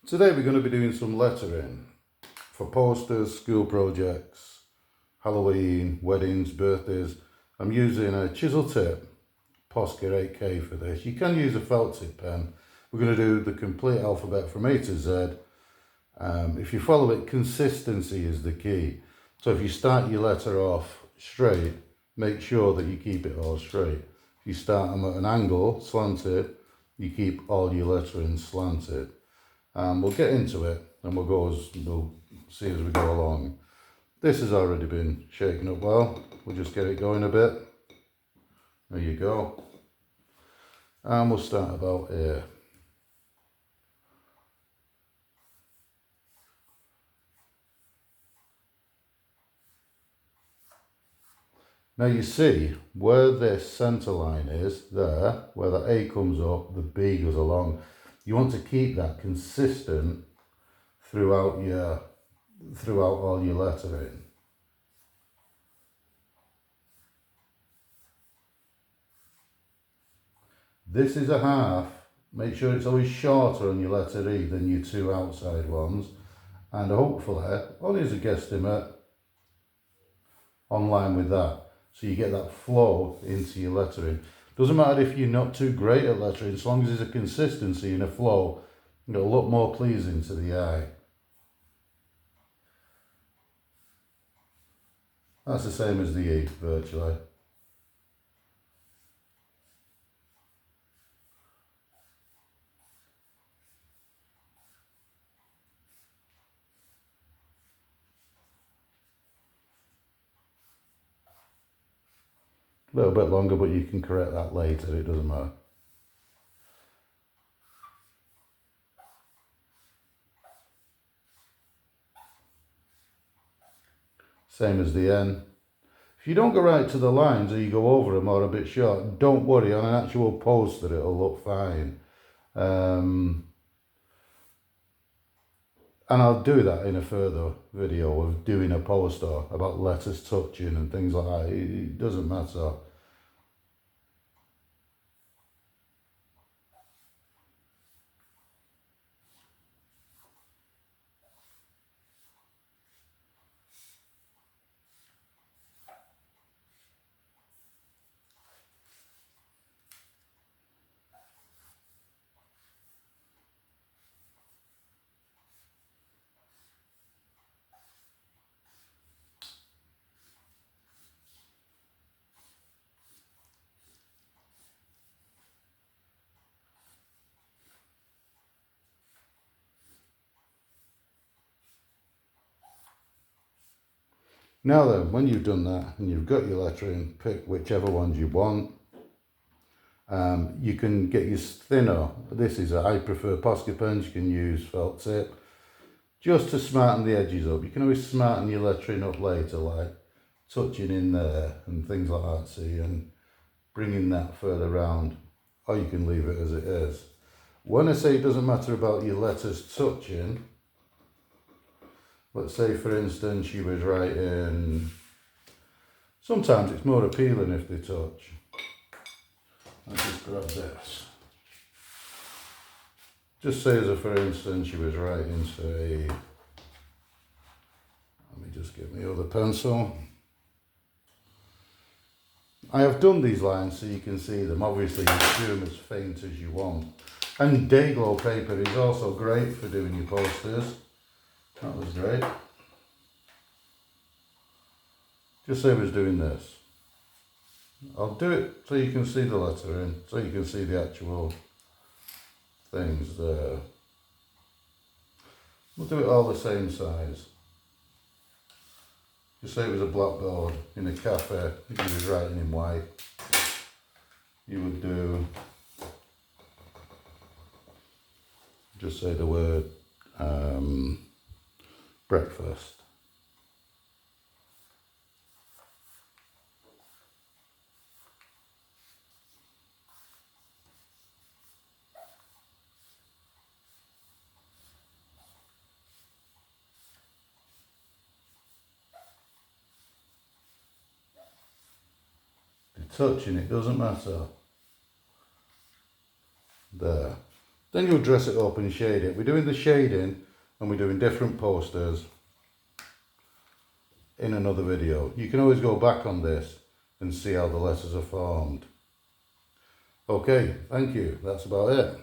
Today we're going to be doing some lettering for posters, school projects, Halloween, weddings, birthdays. I'm using a chisel tip Posca 8K for this. You can use a felt tip pen. We're going to do the complete alphabet from A to Z. If you follow it, consistency is the key. So if you start your letter off straight, make sure that you keep it all straight. If you start them at an angle, slanted, you keep all your lettering slanted. We'll get into it and we'll see as we go along. This has already been shaken up well. We'll just get it going a bit. There you go. And we'll start about here. Now you see where this centre line is, there, where the A comes up, the B goes along. You want to keep that consistent throughout all your lettering. This is a half. Make sure it's always shorter on your letter E than your two outside ones. And hopefully, only as a guesstimate, on line with that. So you get that flow into your lettering. Doesn't matter if you're not too great at lettering, as long as there's a consistency and a flow, it'll look more pleasing to the eye. That's the same as the E, virtually. A little bit longer, but you can correct that later, it doesn't matter. Same as the N. If you don't go right to the lines or you go over them or a bit short, don't worry, on an actual poster it'll look fine. And I'll do that in a further video of doing a poster about letters touching and things like that. It doesn't matter. Now then, when you've done that and you've got your lettering, pick whichever ones you want. You can get your thinner. I prefer Posca pens. You can use felt tip just to smarten the edges up. You can always smarten your lettering up later, like touching in there and things like that, see, and bringing that further round, or you can leave it as it is. When I say it doesn't matter about your letters touching, let's say for instance she was writing, sometimes it's more appealing if they touch. Let's just grab this. Just say as a for instance she was writing, say, let me just get my other pencil. I have done these lines so you can see them. Obviously you do them as faint as you want. And day glow paper is also great for doing your posters. That was great. Just say I was doing this. I'll do it so you can see the lettering, so you can see the actual things there. We'll do it all the same size. Just say it was a blackboard in a cafe, you was writing in white. You would do, just say the word breakfast. Touching, it doesn't matter. There. Then you'll dress it up and shade it. We're doing the shading and we're doing different posters in another video. You can always go back on this and see how the letters are formed. Okay, thank you. That's about it.